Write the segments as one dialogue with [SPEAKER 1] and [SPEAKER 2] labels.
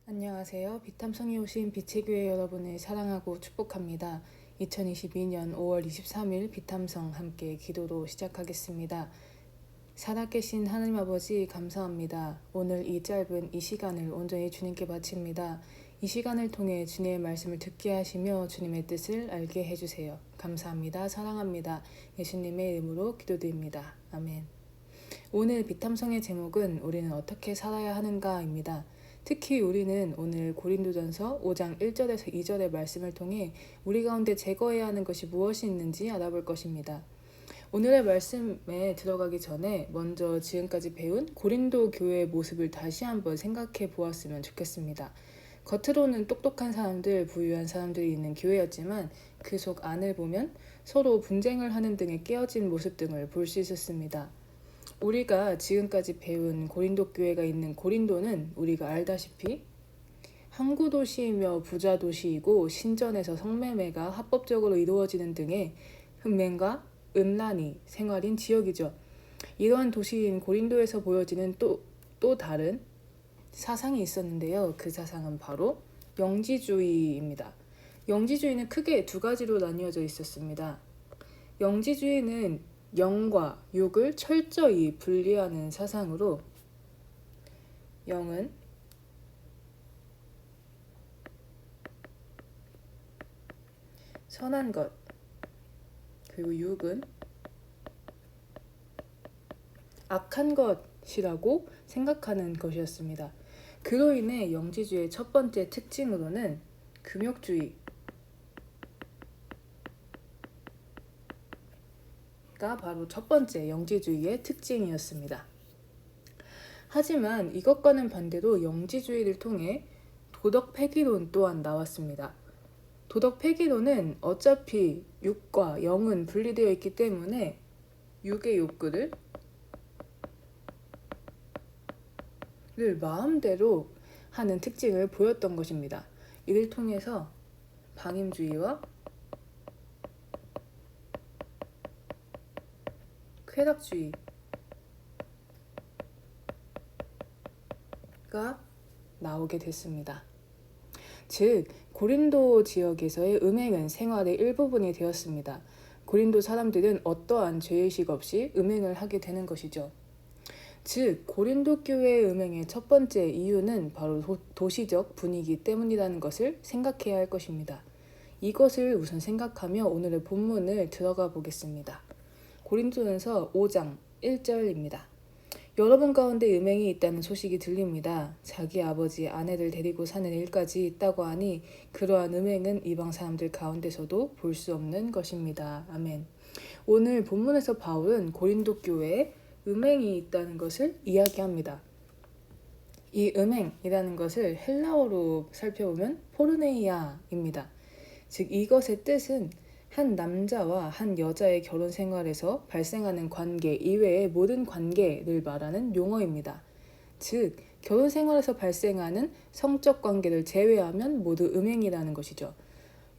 [SPEAKER 1] 안녕하세요. 비탐성에 오신 빛의 교회 여러분을 사랑하고 축복합니다. 2022년 5월 23일 비탐성 함께 기도로 시작하겠습니다. 살아계신 하나님 아버지 감사합니다. 오늘 이 짧은 이 시간을 온전히 주님께 바칩니다. 이 시간을 통해 주님의 말씀을 듣게 하시며 주님의 뜻을 알게 해주세요. 감사합니다. 사랑합니다. 예수님의 이름으로 기도드립니다. 아멘. 오늘 비탐성의 제목은 우리는 어떻게 살아야 하는가입니다. 특히 우리는 오늘 고린도전서 5장 1절에서 2절의 말씀을 통해 우리 가운데 제거해야 하는 것이 무엇이 있는지 알아볼 것입니다. 오늘의 말씀에 들어가기 전에 먼저 지금까지 배운 고린도 교회의 모습을 다시 한번 생각해 보았으면 좋겠습니다. 겉으로는 똑똑한 사람들, 부유한 사람들이 있는 교회였지만 그 속 안을 보면 서로 분쟁을 하는 등의 깨어진 모습 등을 볼 수 있었습니다. 우리가 지금까지 배운 고린도 교회가 있는 고린도는 우리가 알다시피 항구 도시이며 부자 도시이고 신전에서 성매매가 합법적으로 이루어지는 등의 흠맹과 음란이 생활인 지역이죠. 이러한 도시인 고린도에서 보여지는 또 다른 사상이 있었는데요. 그 사상은 바로 영지주의입니다. 영지주의는 크게 두 가지로 나뉘어져 있었습니다. 영지주의는 영과 육을 철저히 분리하는 사상으로 영은 선한 것, 그리고 육은 악한 것이라고 생각하는 것이었습니다. 그로 인해 영지주의의 첫 번째 특징으로는 금욕주의, 가 바로 첫 번째 영지주의의 특징이었습니다. 하지만 이것과는 반대로 영지주의를 통해 도덕 폐기론 또한 나왔습니다. 도덕 폐기론은 어차피 육과 영은 분리되어 있기 때문에 육의 욕구를 마음대로 하는 특징을 보였던 것입니다. 이를 통해서 방임주의와 쾌락주의가 나오게 됐습니다. 즉, 고린도 지역에서의 음행은 생활의 일부분이 되었습니다. 고린도 사람들은 어떠한 죄의식 없이 음행을 하게 되는 것이죠. 즉, 고린도 교회의 음행의 첫 번째 이유는 바로 도시적 분위기 때문이라는 것을 생각해야 할 것입니다. 이것을 우선 생각하며 오늘의 본문을 들어가 보겠습니다. 고린도전서 5장 1절입니다. 여러분 가운데 음행이 있다는 소식이 들립니다. 자기 아버지 아내를 데리고 사는 일까지 있다고 하니 그러한 음행은 이방 사람들 가운데서도 볼 수 없는 것입니다. 아멘. 오늘 본문에서 바울은 고린도 교회에 음행이 있다는 것을 이야기합니다. 이 음행이라는 것을 헬라어로 살펴보면 포르네이아입니다. 즉 이것의 뜻은 한 남자와 한 여자의 결혼 생활에서 발생하는 관계 이외의 모든 관계를 말하는 용어입니다. 즉, 결혼 생활에서 발생하는 성적 관계를 제외하면 모두 음행이라는 것이죠.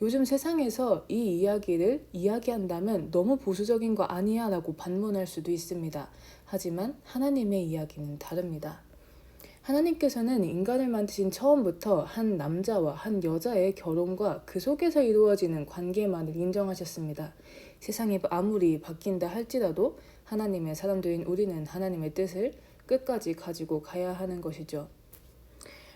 [SPEAKER 1] 요즘 세상에서 이 이야기를 이야기한다면 너무 보수적인 거 아니야 라고 반문할 수도 있습니다. 하지만 하나님의 이야기는 다릅니다. 하나님께서는 인간을 만드신 처음부터 한 남자와 한 여자의 결혼과 그 속에서 이루어지는 관계만을 인정하셨습니다. 세상이 아무리 바뀐다 할지라도 하나님의 사람들인 우리는 하나님의 뜻을 끝까지 가지고 가야 하는 것이죠.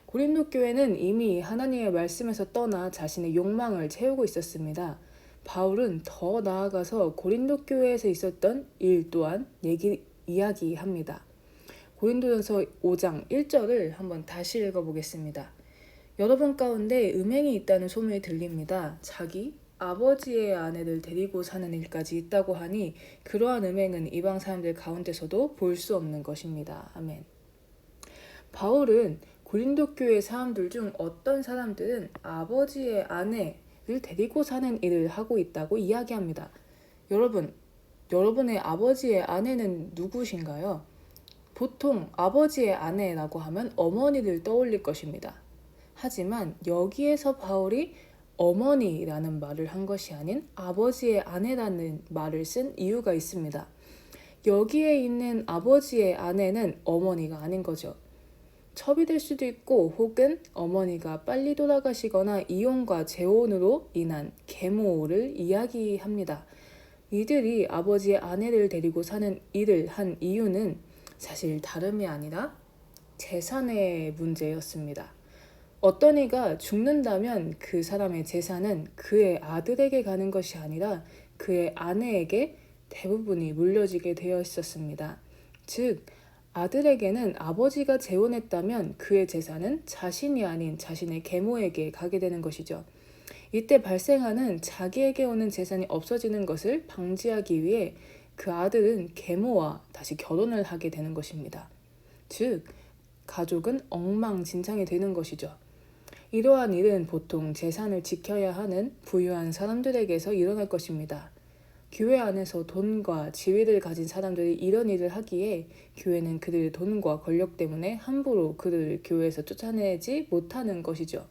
[SPEAKER 1] 고린도 교회는 이미 하나님의 말씀에서 떠나 자신의 욕망을 채우고 있었습니다. 바울은 더 나아가서 고린도 교회에서 있었던 일 또한 이야기합니다. 고린도전서 5장 1절을 한번 다시 읽어보겠습니다. 여러분 가운데 음행이 있다는 소문이 들립니다. 자기 아버지의 아내를 데리고 사는 일까지 있다고 하니 그러한 음행은 이방 사람들 가운데서도 볼 수 없는 것입니다. 아멘. 바울은 고린도 교회 사람들 중 어떤 사람들은 아버지의 아내를 데리고 사는 일을 하고 있다고 이야기합니다. 여러분의 아버지의 아내는 누구신가요? 보통 아버지의 아내라고 하면 어머니를 떠올릴 것입니다. 하지만 여기에서 바울이 어머니라는 말을 한 것이 아닌 아버지의 아내라는 말을 쓴 이유가 있습니다. 여기에 있는 아버지의 아내는 어머니가 아닌 거죠. 첩이 될 수도 있고 혹은 어머니가 빨리 돌아가시거나 이혼과 재혼으로 인한 계모를 이야기합니다. 이들이 아버지의 아내를 데리고 사는 일을 한 이유는 사실 다름이 아니라 재산의 문제였습니다. 어떤 이가 죽는다면 그 사람의 재산은 그의 아들에게 가는 것이 아니라 그의 아내에게 대부분이 물려지게 되어 있었습니다. 즉, 아들에게는 아버지가 재혼했다면 그의 재산은 자신이 아닌 자신의 계모에게 가게 되는 것이죠. 이때 발생하는 자기에게 오는 재산이 없어지는 것을 방지하기 위해 그 아들은 계모와 다시 결혼을 하게 되는 것입니다. 즉, 가족은 엉망진창이 되는 것이죠. 이러한 일은 보통 재산을 지켜야 하는 부유한 사람들에게서 일어날 것입니다. 교회 안에서 돈과 지위를 가진 사람들이 이런 일을 하기에 교회는 그들의 돈과 권력 때문에 함부로 그들을 교회에서 쫓아내지 못하는 것이죠.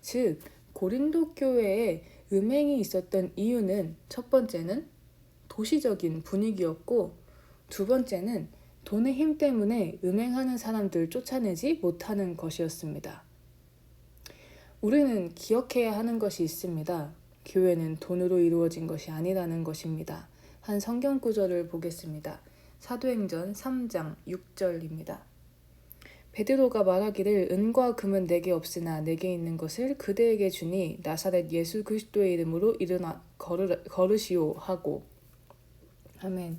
[SPEAKER 1] 즉, 고린도 교회에 음행이 있었던 이유는 첫 번째는 도시적인 분위기였고 두 번째는 돈의 힘 때문에 음행하는 사람들을 쫓아내지 못하는 것이었습니다. 우리는 기억해야 하는 것이 있습니다. 교회는 돈으로 이루어진 것이 아니라는 것입니다. 한 성경 구절을 보겠습니다. 사도행전 3장 6절입니다. 베드로가 말하기를 은과 금은 내게 없으나 내게 있는 것을 그대에게 주니 나사렛 예수 그리스도의 이름으로 일어나 걸으시오 하고. 아멘.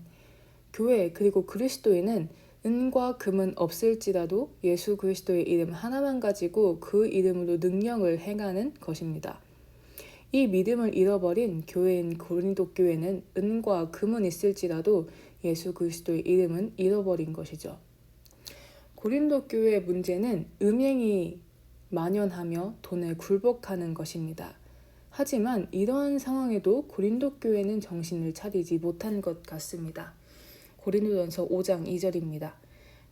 [SPEAKER 1] 교회 그리고 그리스도인은 은과 금은 없을지라도 예수 그리스도의 이름 하나만 가지고 그 이름으로 능력을 행하는 것입니다. 이 믿음을 잃어버린 교회인 고린도 교회는 은과 금은 있을지라도 예수 그리스도의 이름은 잃어버린 것이죠. 고린도 교회의 문제는 음행이 만연하며 돈에 굴복하는 것입니다. 하지만 이러한 상황에도 고린도 교회는 정신을 차리지 못한 것 같습니다. 고린도전서 5장 2절입니다.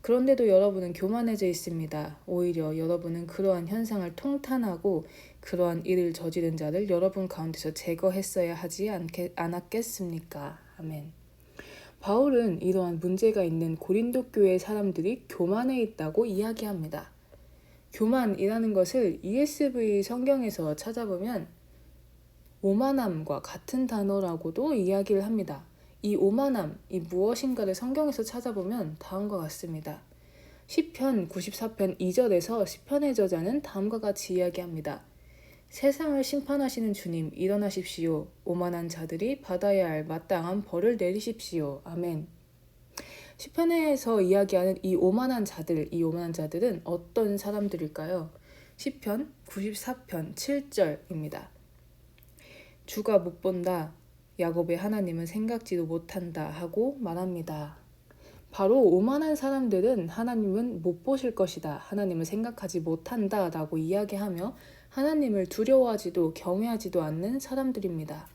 [SPEAKER 1] 그런데도 여러분은 교만해져 있습니다. 오히려 여러분은 그러한 현상을 통탄하고 그러한 일을 저지른 자를 여러분 가운데서 제거했어야 하지 않았겠습니까? 아멘. 바울은 이러한 문제가 있는 고린도 교회 사람들이 교만해 있다고 이야기합니다. 교만이라는 것을 ESV 성경에서 찾아보면 오만함과 같은 단어라고도 이야기를 합니다. 이 오만함이 무엇인가를 성경에서 찾아보면 다음과 같습니다. 시편 94편 2절에서 시편의 저자는 다음과 같이 이야기합니다. 세상을 심판하시는 주님 일어나십시오. 오만한 자들이 받아야 할 마땅한 벌을 내리십시오. 아멘. 시편에서 이야기하는 이 오만한 자들은 어떤 사람들일까요? 시편 94편 7절입니다. 주가 못 본다. 야곱의 하나님은 생각지도 못한다 하고 말합니다. 바로 오만한 사람들은 하나님은 못 보실 것이다. 하나님을 생각하지 못한다 라고 이야기하며 하나님을 두려워하지도 경외하지도 않는 사람들입니다.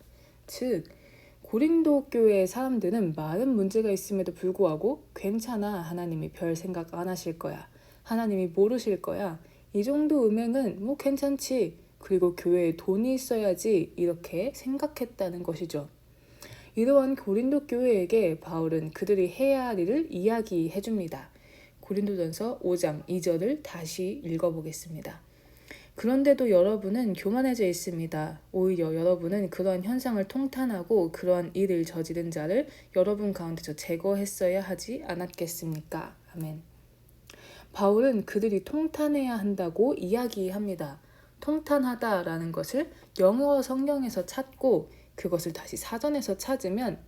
[SPEAKER 1] 즉, 고린도 교회의 사람들은 많은 문제가 있음에도 불구하고 괜찮아. 하나님이 별 생각 안 하실 거야. 하나님이 모르실 거야. 이 정도 음행은 뭐 괜찮지. 그리고 교회에 돈이 있어야지 이렇게 생각했다는 것이죠. 이러한 고린도 교회에게 바울은 그들이 해야 할 일을 이야기해 줍니다. 고린도전서 5장 2절을 다시 읽어보겠습니다. 그런데도 여러분은 교만해져 있습니다. 오히려 여러분은 그러한 현상을 통탄하고 그러한 일을 저지른 자를 여러분 가운데서 제거했어야 하지 않았겠습니까? 아멘. 바울은 그들이 통탄해야 한다고 이야기합니다. 통탄하다라는 것을 영어 성경에서 찾고 그것을 다시 사전에서 찾으면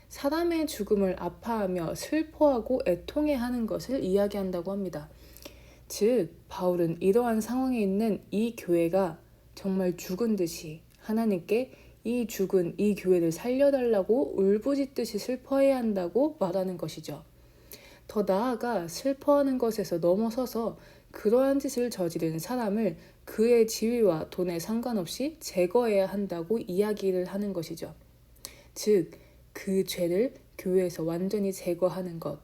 [SPEAKER 1] 사람의 죽음을 아파하며 슬퍼하고 애통해하는 것을 이야기한다고 합니다. 즉, 바울은 이러한 상황에 있는 이 교회가 정말 죽은 듯이 하나님께 이 죽은 이 교회를 살려달라고 울부짖듯이 슬퍼해야 한다고 말하는 것이죠. 더 나아가 슬퍼하는 것에서 넘어서서 그러한 짓을 저지른 사람을 그의 지위와 돈에 상관없이 제거해야 한다고 이야기를 하는 것이죠. 즉, 그 죄를 교회에서 완전히 제거하는 것,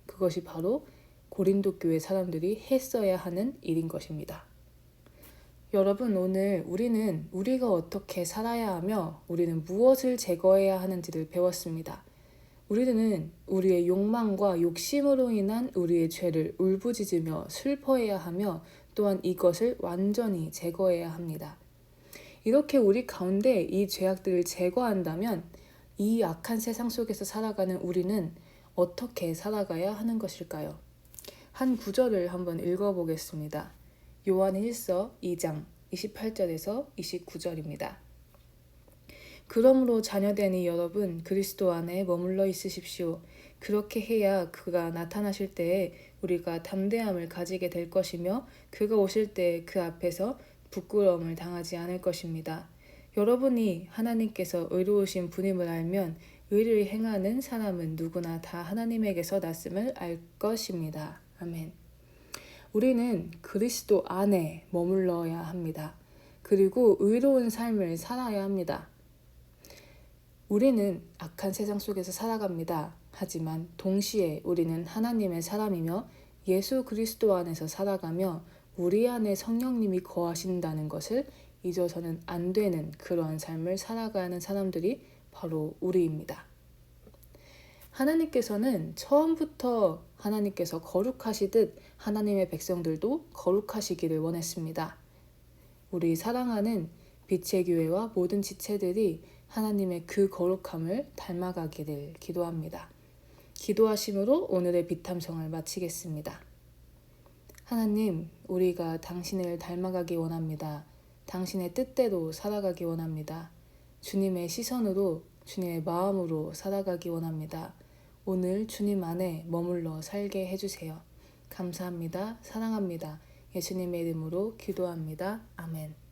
[SPEAKER 1] 그것이 바로 고린도 교회 사람들이 했어야 하는 일인 것입니다. 여러분, 오늘 우리는 우리가 어떻게 살아야 하며 우리는 무엇을 제거해야 하는지를 배웠습니다. 우리는 우리의 욕망과 욕심으로 인한 우리의 죄를 울부짖으며 슬퍼해야 하며 또한 이것을 완전히 제거해야 합니다. 이렇게 우리 가운데 이 죄악들을 제거한다면 이 악한 세상 속에서 살아가는 우리는 어떻게 살아가야 하는 것일까요? 한 구절을 한번 읽어보겠습니다. 요한 1서 2장 28절에서 29절입니다. 그러므로 자녀되니 여러분 그리스도 안에 머물러 있으십시오. 그렇게 해야 그가 나타나실 때에 우리가 담대함을 가지게 될 것이며 그가 오실 때 그 앞에서 부끄러움을 당하지 않을 것입니다. 여러분이 하나님께서 의로우신 분임을 알면 의를 행하는 사람은 누구나 다 하나님에게서 났음을 알 것입니다. 아멘. 우리는 그리스도 안에 머물러야 합니다. 그리고 의로운 삶을 살아야 합니다. 우리는 악한 세상 속에서 살아갑니다. 하지만 동시에 우리는 하나님의 사람이며 예수 그리스도 안에서 살아가며 우리 안에 성령님이 거하신다는 것을 잊어서는 안 되는 그러한 삶을 살아가는 사람들이 바로 우리입니다. 하나님께서는 처음부터 하나님께서 거룩하시듯 하나님의 백성들도 거룩하시기를 원했습니다. 우리 사랑하는 빛의 교회와 모든 지체들이 하나님의 그 거룩함을 닮아가기를 기도합니다. 기도하심으로 오늘의 빛탐성을 마치겠습니다. 하나님, 우리가 당신을 닮아가기 원합니다. 당신의 뜻대로 살아가기 원합니다. 주님의 시선으로, 주님의 마음으로 살아가기 원합니다. 오늘 주님 안에 머물러 살게 해주세요. 감사합니다. 사랑합니다. 예수님의 이름으로 기도합니다. 아멘.